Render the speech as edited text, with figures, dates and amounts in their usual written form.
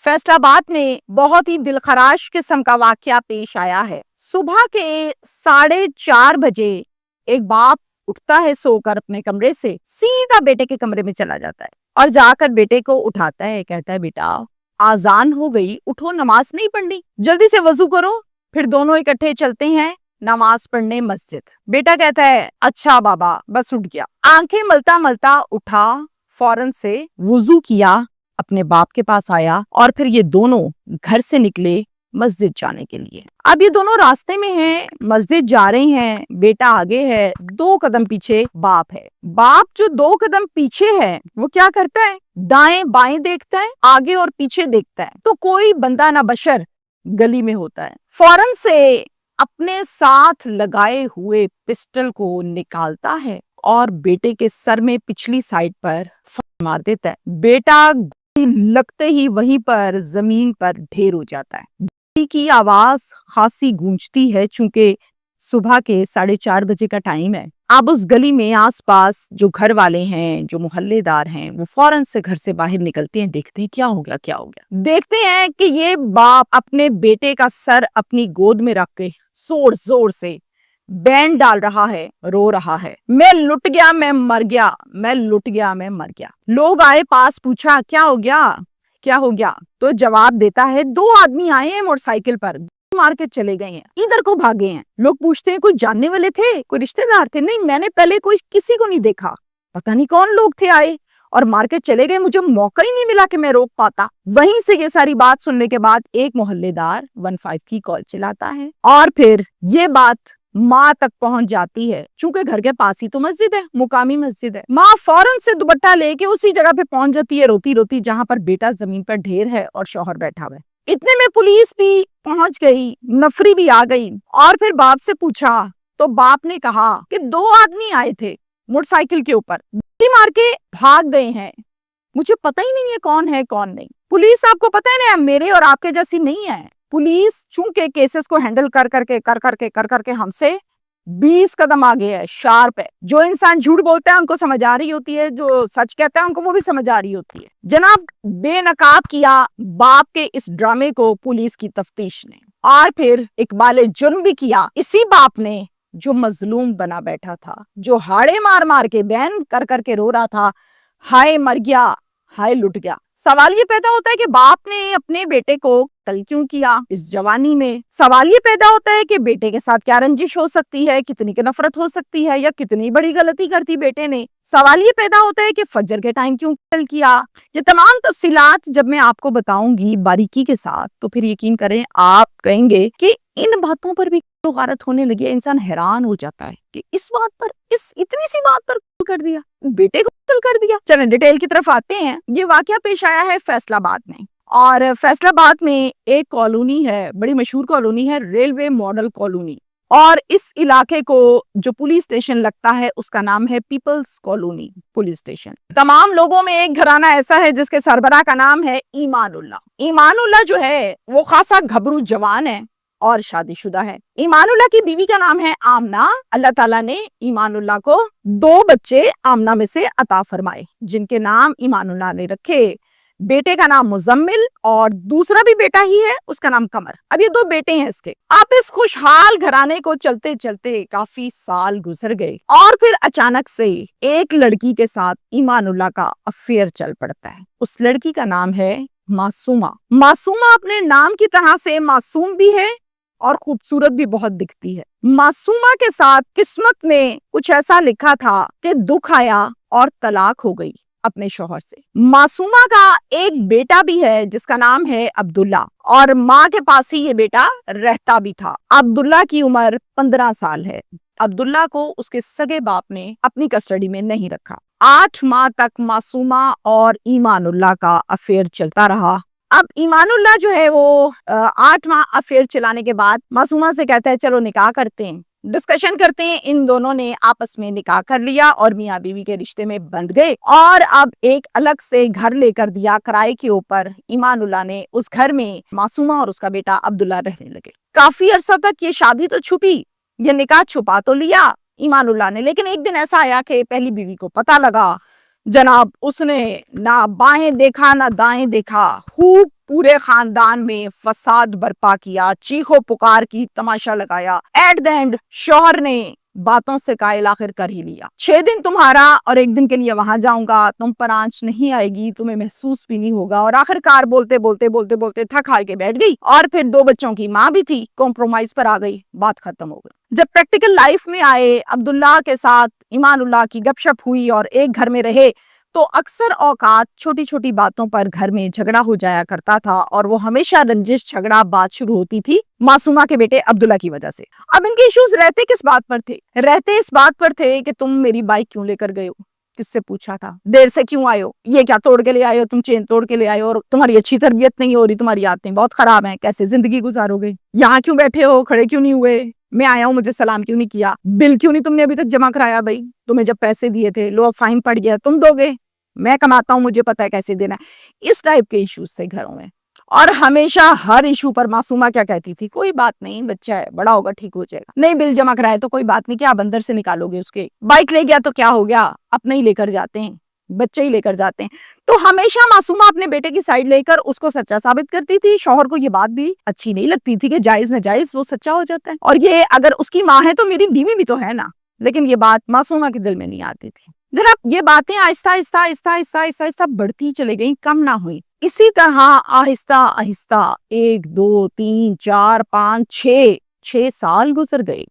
फैसला आबाद में बहुत ही दिलखराश किस्म का वाकया पेश आया है। सुबह के 4:30 बजे एक बाप उठता है सोकर अपने कमरे से, सीधा बेटे के कमरे में चला जाता है और जाकर बेटे को उठाता है, कहता है बेटा आजान हो गई, उठो, नमाज नहीं पढ़नी, जल्दी से वजू करो। फिर दोनों इकट्ठे चलते हैं नमाज पढ़ने मस्जिद। बेटा कहता है अच्छा बाबा, बस उठ गया। आंखें मलता मलता उठा, फौरन से वुजू किया, अपने बाप के पास आया और फिर ये दोनों घर से निकले मस्जिद जाने के लिए। अब ये दोनों रास्ते में हैं, मस्जिद जा रहे हैं, बेटा आगे है, 2 कदम पीछे बाप है। बाप जो 2 कदम पीछे है वो क्या करता है, दाएं बाएं देखता है, आगे और पीछे देखता है, तो कोई बंदा ना बशर गली में होता है। फौरन से अपने साथ लगाए हुए पिस्टल को निकालता है और बेटे के सर में पिछली साइड पर मार देता है। बेटा लगते ही वहीं पर जमीन पर ढेर हो जाता है। बेटी की आवाज खासी गूंजती है, चूंकि सुबह के 4:30 बजे का टाइम है। अब उस गली में आसपास जो घर वाले हैं, जो मोहल्लेदार हैं, वो फौरन से घर से बाहर निकलते हैं, देखते हैं क्या हो गया क्या हो गया। देखते हैं कि ये बाप अपने बेटे का सर अपनी गोद में रख के जोर जोर से बैंड डाल रहा है, रो रहा है, मैं लुट गया, मैं मर गया, मैं लुट गया, मैं मर गया। लोग आए पास, पूछा क्या हो गया क्या हो गया, तो जवाब देता है 2 आदमी आए हैं मोटरसाइकिल पर, मार के चले गए हैं, इधर को भागे हैं। लोग पूछते हैं कोई जानने वाले थे, कोई रिश्तेदार थे? नहीं, मैंने पहले कोई किसी को नहीं देखा, पता नहीं कौन लोग थे, आए और मार के चले गए, मुझे मौका ही नहीं मिला कि मैं रोक पाता। वहीं से ये सारी बात सुनने के बाद एक मोहल्लेदार 15 की कॉल चलाता है और फिर ये बात माँ तक पहुंच जाती है। चूंकि घर के पास ही तो मस्जिद है, मुकामी मस्जिद है। माँ फौरन से दुपट्टा लेके उसी जगह पे पहुंच जाती है, रोती रोती, जहां पर बेटा जमीन पर ढेर है और शौहर बैठा हुआ है। इतने में पुलिस भी पहुंच गई, नफरी भी आ गई और फिर बाप से पूछा तो बाप ने कहा कि 2 आदमी आए थे मोटरसाइकिल के ऊपर, गोली मार के भाग गए हैं, मुझे पता ही नहीं है कौन है कौन नहीं। पुलिस आपको पता है ना मेरे और आपके जैसी नहीं है। पुलिस चूंकि केसेस को हैंडल कर करके हमसे 20 कदम आगे है, शार्प है। जो इंसान झूठ बोलता है उनको समझ आ रही होती है, जो सच कहता है उनको वो भी समझ आ रही होती है। जनाब बेनकाब किया बाप के इस ड्रामे को पुलिस की तफ्तीश ने, और फिर इकबाल जुर्म भी किया इसी बाप ने जो मजलूम बना बैठा था, जो हाड़े मार मार के बैन कर करके रो रहा था, हाय मर गया, हाय लुट गया। सवाल ये पैदा होता है कि बाप ने अपने बेटे को कत्ल क्यों किया इस जवानी में। सवाल ये पैदा होता है कि बेटे के साथ क्या रंजिश हो सकती है, कितनी की नफरत हो सकती है, या कितनी बड़ी गलती करती बेटे ने। सवाल ये पैदा होता है कि फजर के टाइम क्यों कत्ल किया। ये तमाम तफसीलात जब मैं आपको बताऊंगी बारीकी के साथ, तो फिर यकीन करें आप कहेंगे कि इन बातों पर भी गारत होने लगी है। इंसान हैरान हो जाता है कि इस बात पर, इस इतनी सी बात पर कर दिया, बेटे को कत्ल कर दिया। चलें डिटेल की तरफ आते हैं। ये वाकया पेश आया है फैसलाबाद में, और फैसलाबाद में एक कॉलोनी है, बड़ी मशहूर कॉलोनी है, रेलवे मॉडल कॉलोनी, और इस इलाके को जो पुलिस स्टेशन लगता है उसका नाम है पीपल्स कॉलोनी पुलिस स्टेशन। तमाम लोगों में एक घराना ऐसा है जिसके सरबराह का नाम है ईमानुल्लाह। ईमानुल्लाह जो है वो खासा घबरू जवान है और शादीशुदा है। ईमानुल्लाह की बीवी का नाम है आमना। अल्लाह ताला ने ईमानुल्लाह को 2 बच्चे आमना में से अता फरमाए, जिनके नाम ईमानुल्लाह ने रखे। बेटे का नाम मुजम्मिल और दूसरा भी बेटा ही है, उसका नाम कमर। अब ये 2 बेटे हैं इसके। अब इस खुशहाल घराने को चलते चलते काफी साल गुजर गए और फिर अचानक से एक लड़की के साथ ईमानुल्लाह का अफेयर चल पड़ता है। उस लड़की का नाम है मासूमा। मासूमा अपने नाम की तरह से मासूम भी है और खूबसूरत भी बहुत दिखती है। मासूमा के साथ किस्मत में कुछ ऐसा लिखा था कि दुख आया और तलाक हो गई अपने शौहर से। मासूमा का एक बेटा भी है जिसका नाम है अब्दुल्ला, और माँ के पास ही ये बेटा रहता भी था। अब्दुल्ला की उम्र 15 साल है। अब्दुल्ला को उसके सगे बाप ने अपनी कस्टडी में नहीं रखा। 8 माह तक मासूमा और ईमानुल्लाह का अफेयर चलता रहा। अब ईमानुल्लाह जो है वो 8 माह अफेयर चलाने के बाद मासूमा से कहता है चलो निकाह करते हैं, डिस्कशन करते हैं। इन दोनों ने आपस में निकाह कर लिया और मियाँ बीवी के रिश्ते में बंध गए, और अब एक अलग से घर लेकर दिया किराए के ऊपर। ईमानुल्लाह ने उस घर में मासूमा और उसका बेटा अब्दुल्ला रहने लगे। काफी अरसा तक ये शादी तो छुपी, ये निकाह छुपा तो लिया ईमानुल्लाह ने, लेकिन एक दिन ऐसा आया कि पहली बीवी को पता लगा। जनाब उसने ना बाएं देखा ना दाएं देखा, खूब پورے خاندان میں فساد برپا کیا، چیخو پکار کی، تماشا لگایا۔ ایٹ دا اینڈ شوہر نے باتوں سے قائل آخر کر ہی لیا، 6 دن تمہارا اور 1 دن کے لیے وہاں جاؤں گا، تم پر آنچ نہیں آئے گی، تمہیں محسوس بھی نہیں ہوگا۔ اور آخر کار بولتے بولتے بولتے بولتے تھک ہار کے بیٹھ گئی، اور پھر 2 بچوں کی ماں بھی تھی، کمپرومائز پر آ گئی، بات ختم ہو گئی۔ جب پریکٹیکل لائف میں آئے، عبداللہ کے ساتھ ایمان اللہ کی گپ شپ ہوئی اور ایک گھر میں رہے، تو اکثر اوقات چھوٹی چھوٹی باتوں پر گھر میں جھگڑا ہو جایا کرتا تھا، اور وہ ہمیشہ رنجش جھگڑا بات شروع ہوتی تھی معصومہ کے بیٹے عبداللہ کی وجہ سے۔ اب ان کے ایشوز رہتے کس بات پر تھے؟ رہتے اس بات پر تھے کہ تم میری بائک کیوں لے کر گئے ہو، کس سے پوچھا تھا، دیر سے کیوں آئے ہو، یہ کیا توڑ کے لے آئے ہو، تم چین توڑ کے لے آئے ہو، اور تمہاری اچھی تربیت نہیں ہو رہی، تمہاری عادتیں بہت خراب ہیں، کیسے زندگی گزارو گے، یہاں کیوں بیٹھے ہو، کھڑے کیوں نہیں ہوئے، میں آیا ہوں مجھے سلام کیوں نہیں کیا، بل کیوں نہیں تم نے ابھی تک جمع کرایا، بھائی تمہیں جب پیسے دیے تھے، لو اب فائن پڑ گیا تم دو گے، میں کماتا ہوں مجھے پتا ہے کیسے دینا ہے۔ اس ٹائپ کے ایشوز تھے گھروں میں، اور ہمیشہ ہر ایشو پر معصومہ کیا کہتی تھی، کوئی بات نہیں، بچہ ہے، بڑا ہوگا ٹھیک ہو جائے گا، نہیں بل جمع کرائے تو کوئی بات نہیں، کیا بندر سے نکالو گے اس کے، بائک لے گیا تو کیا ہو گیا، اپنے ہی لے کر جاتے ہیں، بچے ہی لے کر جاتے ہیں۔ تو ہمیشہ معصومہ اپنے بیٹے کی سائڈ لے کر اس کو سچا ثابت کرتی تھی۔ شوہر کو یہ بات بھی اچھی نہیں لگتی تھی کہ جائز ناجائز وہ سچا ہو جاتا ہے، اور یہ اگر اس کی ماں ہے تو میری بیوی بھی تو ہے نا، لیکن یہ بات معصومہ کے دل میں نہیں آتی تھی۔ جناب یہ باتیں آہستہ آہستہ آہستہ آہستہ آہستہ آہستہ بڑھتی چلے گئیں، کم نہ ہوئی۔ اسی طرح آہستہ آہستہ 1 2 3 4 5 6 سال گزر گئے۔